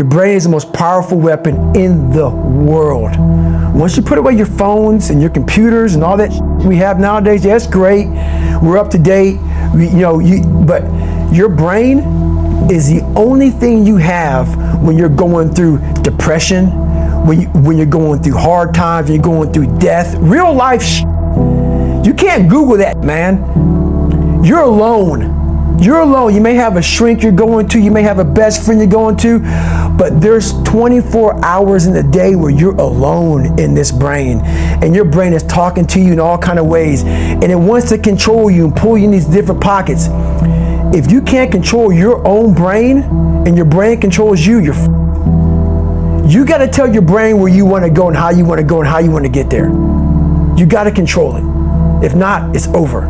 Your brain is the most powerful weapon in the world. Once you put away your phones and your computers and all that we have nowadays, yeah, it's great. We're up to date. But your brain is the only thing you have when you're going through depression, when you're going through hard times, when you're going through death, real life. You can't Google that, man. You're alone. You're alone. You may have a shrink you're going to, you may have a best friend you're going to, but there's 24 hours in the day where you're alone in this brain, and your brain is talking to you in all kind of ways, and it wants to control you and pull you in these different pockets. If you can't control your own brain and your brain controls you, you got to tell your brain where you want to go and how you want to go and how you want to get there. You got to control it. If not, it's over.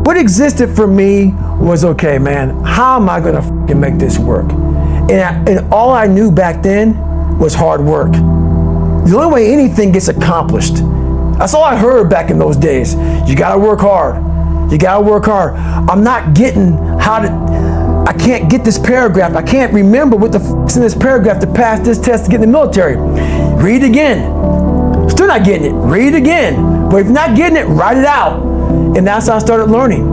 What existed for me was, okay, man, how am I going to make this work? And all I knew back then was hard work. The only way anything gets accomplished. That's all I heard back in those days. You got to work hard. You got to work hard. I'm not getting I can't get this paragraph. I can't remember what the is in this paragraph to pass this test to get in the military. Read again. Still not getting it. Read again. But if you're not getting it, write it out. And that's how I started learning.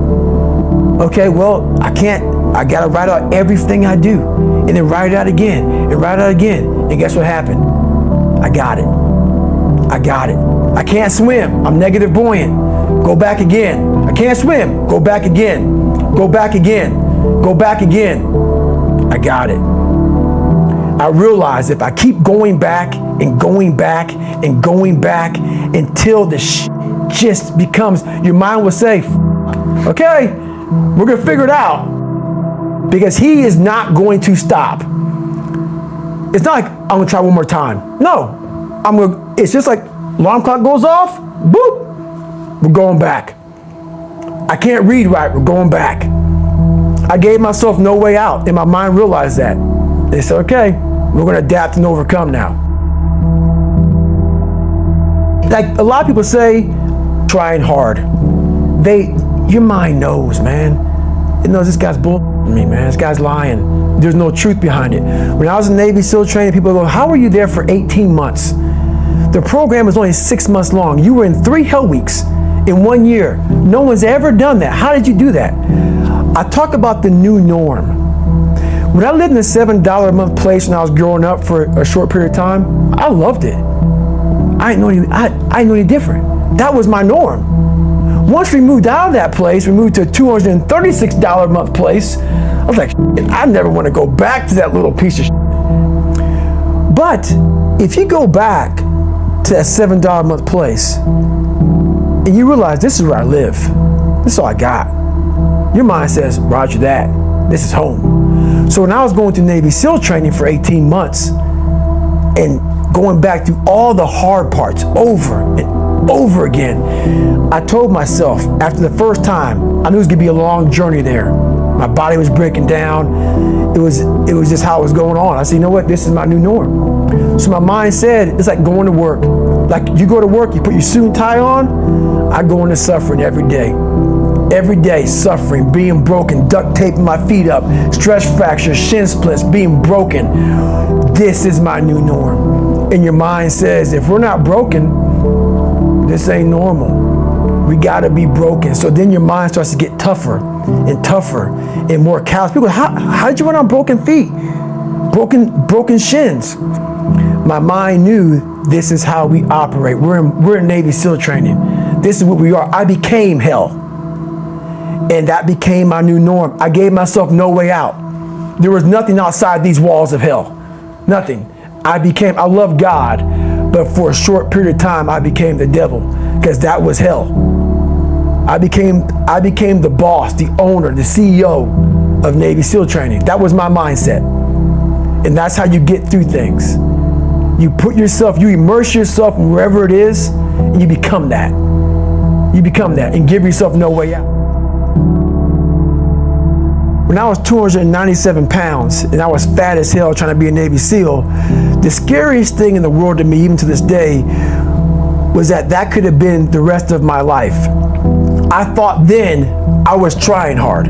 Okay, well, I gotta write out everything I do. And then write it out again, and write it out again. And guess what happened? I got it. I can't swim. I'm negative buoyant. Go back again. I can't swim. Go back again. Go back again. Go back again. I got it. I realized if I keep going back and going back and going back until the just becomes, your mind will say, okay, we're gonna figure it out, because he is not going to stop. It's not like I'm gonna try one more time. No, it's just like alarm clock goes off, boop, we're going back. I can't read right, we're going back. I gave myself no way out, and my mind realized that. They said, okay, we're gonna adapt and overcome now. Like a lot of people say, trying hard. Your mind knows, man. It knows this guy's bullshitting me, man. This guy's lying. There's no truth behind it. When I was in Navy SEAL training, people go, how were you there for 18 months? The program was only 6 months long. You were in 3 hell weeks in 1 year. No one's ever done that. How did you do that? I talk about the new norm. When I lived in a $7 a month place when I was growing up for a short period of time, I loved it. I didn't know any different. That was my norm. Once we moved out of that place, we moved to a $236 a month place. I was like, I never want to go back to that little piece of shit. But if you go back to that $7 a month place and you realize this is where I live, this is all I got, your mind says, roger that, this is home. So when I was going through Navy SEAL training for 18 months and going back through all the hard parts over and over again, I told myself after the first time, I knew it was gonna be a long journey there. My body was breaking down. It was just how it was going on. I said, you know what, this is my new norm. So my mind said, it's like going to work. Like you go to work, you put your suit and tie on, I go into suffering every day. Every day suffering, being broken, duct taping my feet up, stress fractures, shin splints, being broken. This is my new norm. And your mind says, if we're not broken, this ain't normal. We gotta be broken. So then your mind starts to get tougher and tougher and more callous. People go, how'd you run on broken feet? Broken shins. My mind knew this is how we operate. We're in Navy SEAL training. This is what we are. I became hell. And that became my new norm. I gave myself no way out. There was nothing outside these walls of hell. Nothing. I love God, but for a short period of time, I became the devil, because that was hell. I became the boss, the owner, the CEO of Navy SEAL training. That was my mindset. And that's how you get through things. You immerse yourself in wherever it is, and you become that. You become that and give yourself no way out. When I was 297 pounds and I was fat as hell trying to be a Navy SEAL, the scariest thing in the world to me, even to this day, was that could have been the rest of my life. I thought then I was trying hard.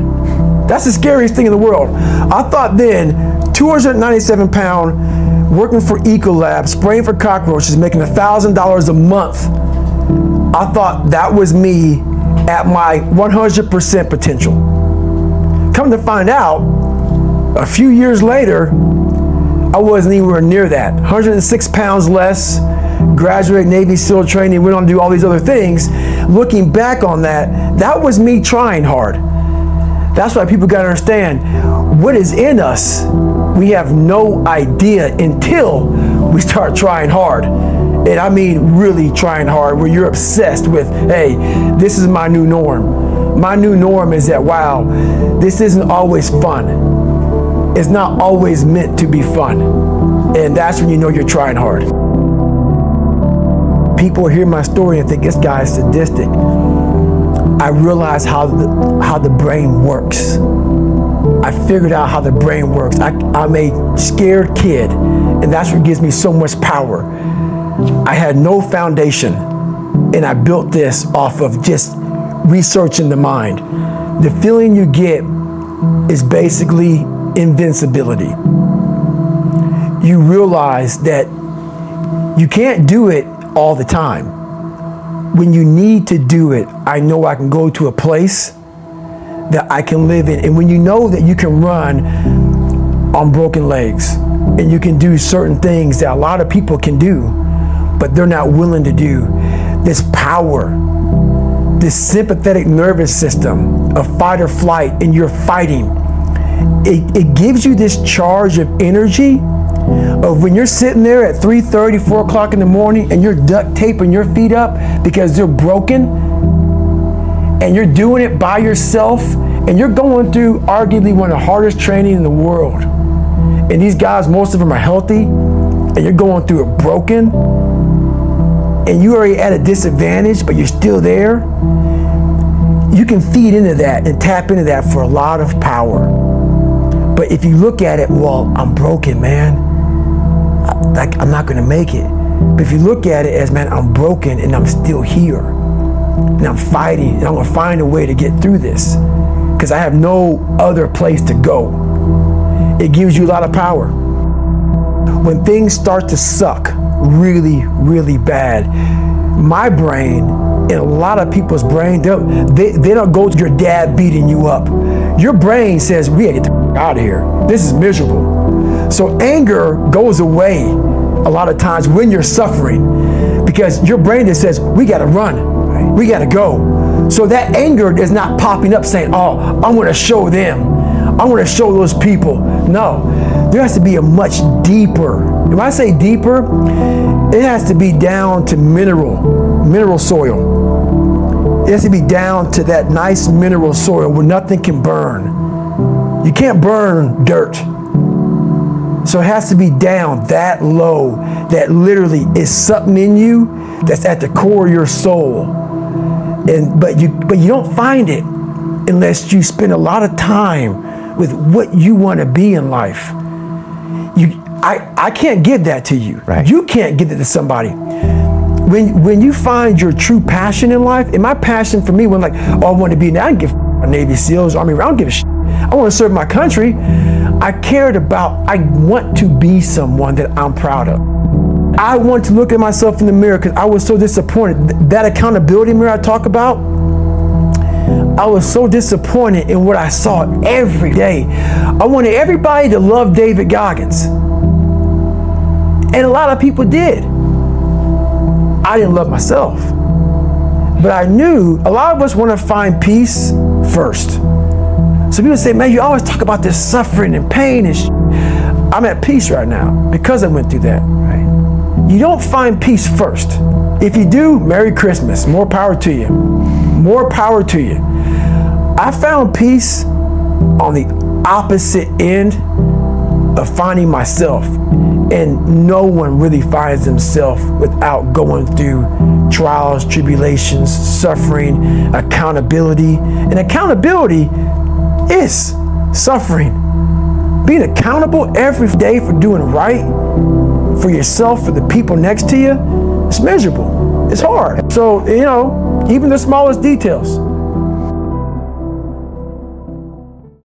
That's the scariest thing in the world. I thought then 297 pound, working for Ecolab, spraying for cockroaches, making $1,000 a month. I thought that was me at my 100% potential. Come to find out, a few years later, I wasn't anywhere near that. 106 pounds less, graduated Navy SEAL training, went on to do all these other things. Looking back on that, that was me trying hard. That's why people gotta understand what is in us. We have no idea until we start trying hard. And I mean really trying hard, where you're obsessed with, hey, this is my new norm. My new norm is that, wow, this isn't always fun. It's not always meant to be fun. And that's when you know you're trying hard. People hear my story and think this guy is sadistic. I realized how the brain works. I figured out how the brain works. I'm a scared kid, and that's what gives me so much power. I had no foundation, and I built this off of just researching the mind. The feeling you get is basically invincibility. You realize that you can't do it all the time. When you need to do it, I know I can go to a place that I can live in. And when you know that you can run on broken legs, and you can do certain things that a lot of people can do, but they're not willing to do, this power, this sympathetic nervous system of fight or flight, and you're fighting, it gives you this charge of energy of when you're sitting there at 3:30, 4 o'clock in the morning, and you're duct taping your feet up because they're broken, and you're doing it by yourself, and you're going through arguably one of the hardest training in the world. And these guys, most of them are healthy, and you're going through it broken, and you're already at a disadvantage, but you're still there. You can feed into that and tap into that for a lot of power. But if you look at it, well, I'm broken, man. I'm not gonna make it. But if you look at it as, man, I'm broken and I'm still here, and I'm fighting, and I'm gonna find a way to get through this, because I have no other place to go. It gives you a lot of power. When things start to suck really, really bad, my brain and a lot of people's brain, they don't go to your dad beating you up. Your brain says, we gotta get the out of here. This is miserable. So anger goes away a lot of times when you're suffering, because your brain just says, we gotta run, we gotta go. So that anger is not popping up saying, oh, I'm gonna show them, I'm gonna show those people. No, there has to be a much deeper, when I say deeper, it has to be down to mineral soil. It has to be down to that nice mineral soil where nothing can burn. You can't burn dirt. So it has to be down that low, that literally is something in you that's at the core of your soul. But you don't find it unless you spend a lot of time with what you want to be in life. I can't give that to you. Right. You can't give it to somebody. When you find your true passion in life, and my passion for me when like, oh, I want to be, I don't give a Navy SEALs, Army, I don't give a shit. I want to serve my country. I want to be someone that I'm proud of. I want to look at myself in the mirror because I was so disappointed. That accountability mirror I talk about, I was so disappointed in what I saw every day. I wanted everybody to love David Goggins. And a lot of people did. I didn't love myself. But I knew a lot of us want to find peace first. So people say, man, you always talk about this suffering and pain and I'm at peace right now because I went through that. Right? You don't find peace first. If you do, Merry Christmas. More power to you. More power to you. I found peace on the opposite end of finding myself. And no one really finds themselves without going through trials, tribulations, suffering, accountability. And accountability is suffering. Being accountable every day for doing right for yourself, for the people next to you, it's miserable. It's hard. So, even the smallest details.